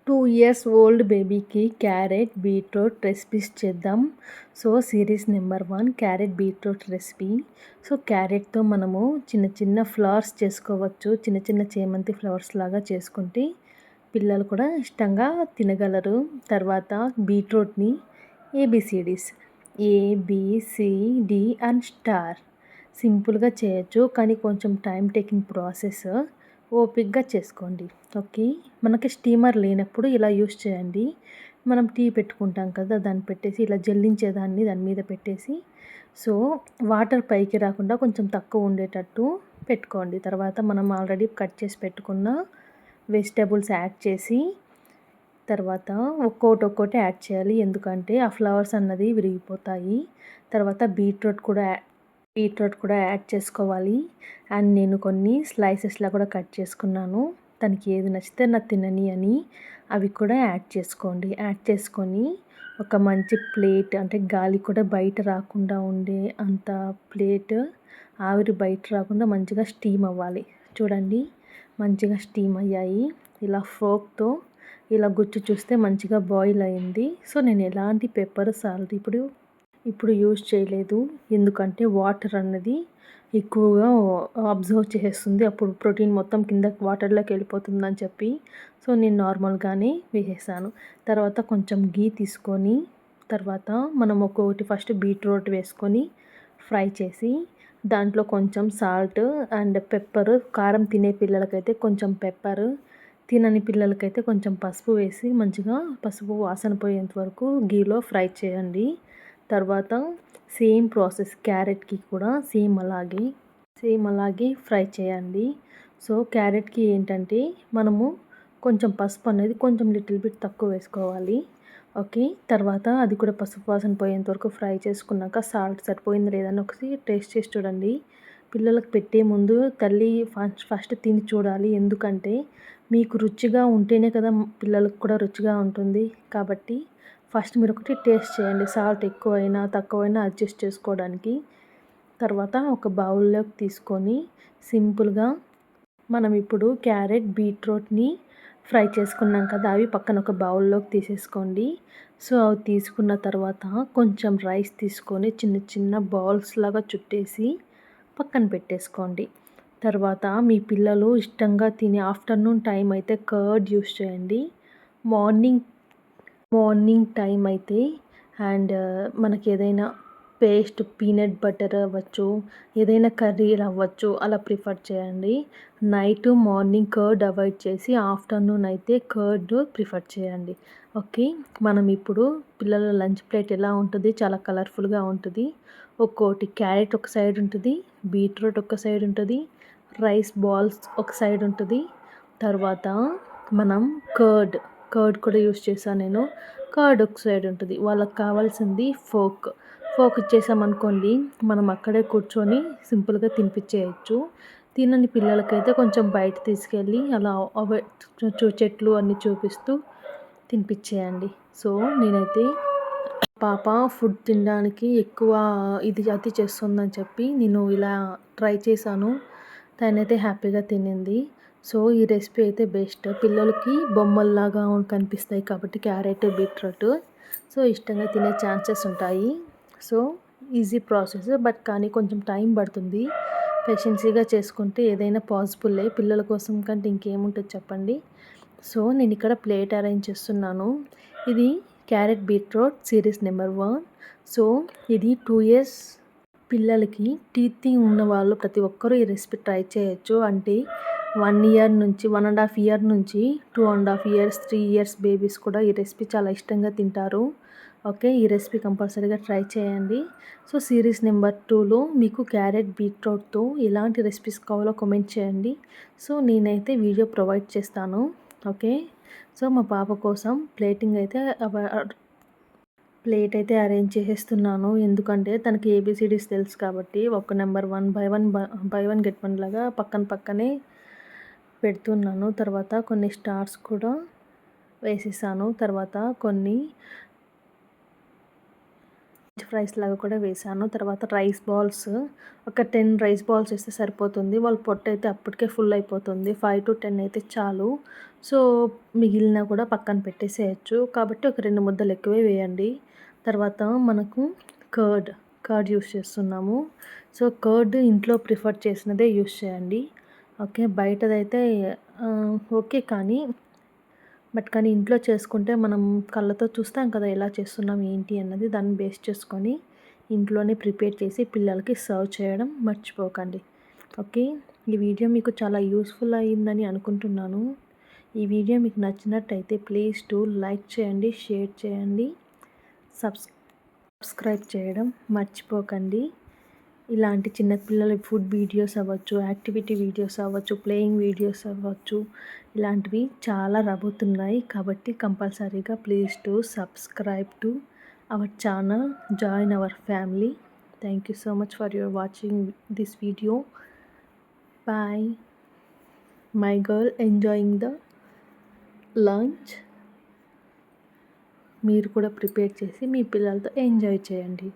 2 years old బేబీకి carrot, beetroot recipes చేద్దాం. So, series number 1 carrot, beetroot recipe. So, క్యారెట్‌తో మనము చిన్న చిన్న ఫ్లవర్స్ చేసుకోవచ్చు. చిన్న చిన్న చేమంతి ఫ్లవర్స్ లాగా చేసుకుంటే పిల్లలు కూడా ఇష్టంగా తినగలరు. తర్వాత బీట్రూట్‌ని ఏబీసీడీస్ ఏబీసీడీ అండ్ స్టార్ సింపుల్‌గా చేయొచ్చు. కానీ కొంచెం టైం టేకింగ్ ప్రాసెస్. ఓపికగా చేసుకోండి. ఓకే. మనకి స్టీమర్ లేనప్పుడు ఇలా యూస్ చేయండి. మనం టీ పెట్టుకుంటాం కదా! దాన్ని పెట్టేసి ఇలా జల్లించేదాన్ని దాని మీద పెట్టేసి సో, వాటర్ పైకి రాకుండా కొంచెం తక్కువ ఉండేటట్టు పెట్టుకోండి. తర్వాత మనం ఆల్రెడీ కట్ చేసి పెట్టుకున్న వెజిటబుల్స్ యాడ్ చేసి తర్వాత ఒక్కోటి యాడ్ చేయాలి. ఎందుకంటే ఆ ఫ్లవర్స్ అన్నది విరిగిపోతాయి. తర్వాత బీట్రూట్ కూడా యాడ్ చేసుకోవాలి. అండ్ నేను కొన్ని స్లైసెస్‌లా కూడా కట్ చేసుకున్నాను. తనకి ఏది నచ్చితే నాకు తినని అని అవి కూడా యాడ్ చేసుకోండి. యాడ్ చేసుకొని ఒక మంచి ప్లేట్ అంటే గాలి కూడా బయట రాకుండా ఉండే అంత ప్లేట్ ఆవిరి బయట రాకుండా మంచిగా స్టీమ్ అవ్వాలి. చూడండి మంచిగా స్టీమ్ అయ్యాయి. ఇలా ఫోర్క్‌తో ఇలా గుచ్చి చూస్తే మంచిగా బాయిల్ అయింది. సో, నేను ఎలాంటి పెప్పర్, సాల్ట్ ఇప్పుడు యూజ్ చేయలేదు. ఎందుకంటే వాటర్ అన్నది ఎక్కువగా అబ్జర్వ్ చేసేస్తుంది. అప్పుడు ప్రోటీన్ మొత్తం కిందకి వాటర్లోకి వెళ్ళిపోతుందని చెప్పి సో, నేను నార్మల్గానే వేసేసాను. తర్వాత కొంచెం గీ తీసుకొని తర్వాత మనం ఒక్కొక్కటి ఫస్ట్ బీట్రూట్ వేసుకొని ఫ్రై చేసి దాంట్లో కొంచెం సాల్ట్ అండ్ పెప్పర్, కారం తినే పిల్లలకైతే కొంచెం పెప్పర్, తినని పిల్లలకైతే కొంచెం పసుపు వేసి మంచిగా పసుపు వాసన పోయేంత వరకు గీలో ఫ్రై చేయండి. తర్వాత సేమ్ ప్రాసెస్ క్యారెట్‌కి కూడా సేమ్ అలాగే ఫ్రై చేయండి. సో, క్యారెట్‌కి ఏంటంటే మనము కొంచెం పసుపు అనేది కొంచెం లిటిల్ బిట్ తక్కువ వేసుకోవాలి. ఓకే. తర్వాత అది కూడా పసుపు వాసన పోయేంత వరకు ఫ్రై చేసుకున్నాక సాల్ట్ సరిపోయిందో లేదని ఒకసారి టేస్ట్ చేసి చూడండి. పిల్లలకు పెట్టే ముందు తల్లి ఫస్ట్ తిని చూడాలి. ఎందుకంటే మీకు రుచిగా ఉంటేనే కదా పిల్లలకు కూడా రుచిగా ఉంటుంది. కాబట్టి ఫస్ట్ మీరు ఒకటి టేస్ట్ చేయండి. సాల్ట్ ఎక్కువైనా తక్కువైనా అడ్జస్ట్ చేసుకోవడానికి. తర్వాత ఒక బౌల్లోకి తీసుకొని సింపుల్గా మనం ఇప్పుడు క్యారెట్, బీట్రూట్‌ని ఫ్రై చేసుకున్నాం కదా! అవి పక్కన ఒక బౌల్లోకి తీసేసుకోండి. సో, అవి తీసుకున్న తర్వాత కొంచెం రైస్ తీసుకొని చిన్న చిన్న బాల్స్ లాగా చుట్టేసి పక్కన పెట్టేసుకోండి. తర్వాత మీ పిల్లలు ఇష్టంగా తినే ఆఫ్టర్నూన్ టైం అయితే కర్డ్ యూస్ చేయండి. మార్నింగ్ టైం అయితే అండ్ మనకి ఏదైనా పేస్ట్ పీనట్ బటర్ అవ్వచ్చు, ఏదైనా కర్రీలు అవ్వచ్చు అలా ప్రిఫర్ చేయండి. నైట్, మార్నింగ్ కర్డ్ అవాయిడ్ చేసి ఆఫ్టర్నూన్ అయితే కర్డ్ ప్రిఫర్ చేయండి. ఓకే. మనం ఇప్పుడు పిల్లల లంచ్ ప్లేట్ ఎలా ఉంటుంది, చాలా కలర్ఫుల్గా ఉంటుంది. ఒక్కోటి క్యారెట్ ఒక సైడ్ ఉంటుంది, బీట్రూట్ ఒక సైడ్ ఉంటుంది, రైస్ బాల్స్ ఒక సైడ్ ఉంటుంది. తర్వాత మనం కర్డ్ కూడా యూస్ చేశాను నేను. కర్డ్ ఒక సైడ్ ఉంటుంది. వాళ్ళకి కావాల్సింది ఫోర్క్ ఇచ్చేసామనుకోండి మనం అక్కడే కూర్చొని సింపుల్గా తినిపించేయచ్చు. తినని పిల్లలకైతే కొంచెం బయట తీసుకెళ్ళి అలా చెట్లు అన్నీ చూపిస్తూ తినిపించేయండి. సో, నేనైతే పాప ఫుడ్ తినడానికి ఎక్కువ అతి చేస్తుందని చెప్పి నేను ఇలా ట్రై చేశాను. తనైతే హ్యాపీగా తినింది. సో, ఈ రెసిపీ అయితే బెస్ట్. పిల్లలకి బొమ్మల్లాగా కనిపిస్తాయి కాబట్టి క్యారెట్, బీట్రూట్ సో, ఇష్టంగా తినే ఛాన్సెస్ ఉంటాయి. సో, ఈజీ ప్రాసెస్ బట్ కానీ కొంచెం టైం పడుతుంది. పేషెన్సీగా చేసుకుంటే ఏదైనా పాసిబులే. పిల్లల కోసం కంటే ఇంకేముంటుంది చెప్పండి. సో, నేను ఇక్కడ ప్లేట్ అరేంజ్ చేస్తున్నాను. ఇది carrot, beetroot series number 1. So, ఇది 2 ఇయర్స్ పిల్లలకి టీతింగ్ ఉన్న వాళ్ళు ప్రతి ఒక్కరూ ఈ రెసిపీ ట్రై చేయొచ్చు. అంటే 1 ఇయర్ నుంచి 1.5 ఇయర్ నుంచి 2.5 ఇయర్స్, 3 ఇయర్స్ బేబీస్ కూడా ఈ రెసిపీ చాలా ఇష్టంగా తింటారు. ఓకే. ఈ రెసిపీ కంపల్సరీగా ట్రై చేయండి. సో, సిరీస్ నెంబర్ 2లో మీకు క్యారెట్, బీట్రూట్‌తో ఎలాంటి రెసిపీస్ కావాలో కామెంట్ చేయండి. సో, నేనైతే వీడియో ప్రొవైడ్ చేస్తాను. ఓకే. సో, మా పాప కోసం ప్లేట్ అయితే అరేంజ్ చేసేస్తున్నాను. ఎందుకంటే తనకి ఏబీసీడీస్ తెలుసు కాబట్టి ఒక number 1 by one get one లాగా పక్కనే పెడుతున్నాను. తర్వాత కొన్ని స్టార్స్ కూడా వేసేసాను. తర్వాత కొన్ని ఫ్రైస్ లాగా కూడా వేసాను. తర్వాత రైస్ బాల్స్ ఒక 10 రైస్ బాల్స్ వేస్తే సరిపోతుంది. వాళ్ళ పొట్ట అయితే అప్పటికే ఫుల్ అయిపోతుంది. 5 to 10 అయితే చాలు. సో, మిగిలిన కూడా పక్కన పెట్టేసేయొచ్చు. కాబట్టి ఒక 2 ముద్దలు ఎక్కువే వేయండి. తర్వాత మనకు కర్డ్, కర్డ్ యూజ్ చేస్తున్నాము. సో, కర్డ్ ఇంట్లో ప్రిఫర్ చేసినదే యూజ్ చేయండి. ఓకే. బయటదైతే ఓకే. కానీ ఇంట్లో చేసుకుంటే మనం కళ్ళతో చూస్తాం కదా! ఎలా చేస్తున్నాం ఏంటి అన్నది. దాన్ని బేస్ చేసుకొని ఇంట్లోనే ప్రిపేర్ చేసి పిల్లలకి సర్వ్ చేయడం మర్చిపోకండి. ఓకే. ఈ వీడియో మీకు చాలా యూస్‌ఫుల్ అయిందని అనుకుంటున్నాను. ఈ వీడియో మీకు నచ్చినట్టయితే ప్లీజ్ డూ లైక్ చేయండి, షేర్ చేయండి, సబ్స్క్రైబ్ చేయడం మర్చిపోకండి. ఇలాంటి చిన్నపిల్లల ఫుడ్ వీడియోస్ అవ్వచ్చు, యాక్టివిటీ వీడియోస్ అవ్వచ్చు, ప్లేయింగ్ వీడియోస్ అవ్వచ్చు, ఇలాంటివి చాలా రాబోతున్నాయి. కాబట్టి కంపల్సరీగా please do subscribe to our channel, join our family. Thank you so much for your watching this video. Bye. My girl enjoying the lunch. మీరు కూడా ప్రిపేర్ చేసి మీ పిల్లలతో ఎంజాయ్ చేయండి.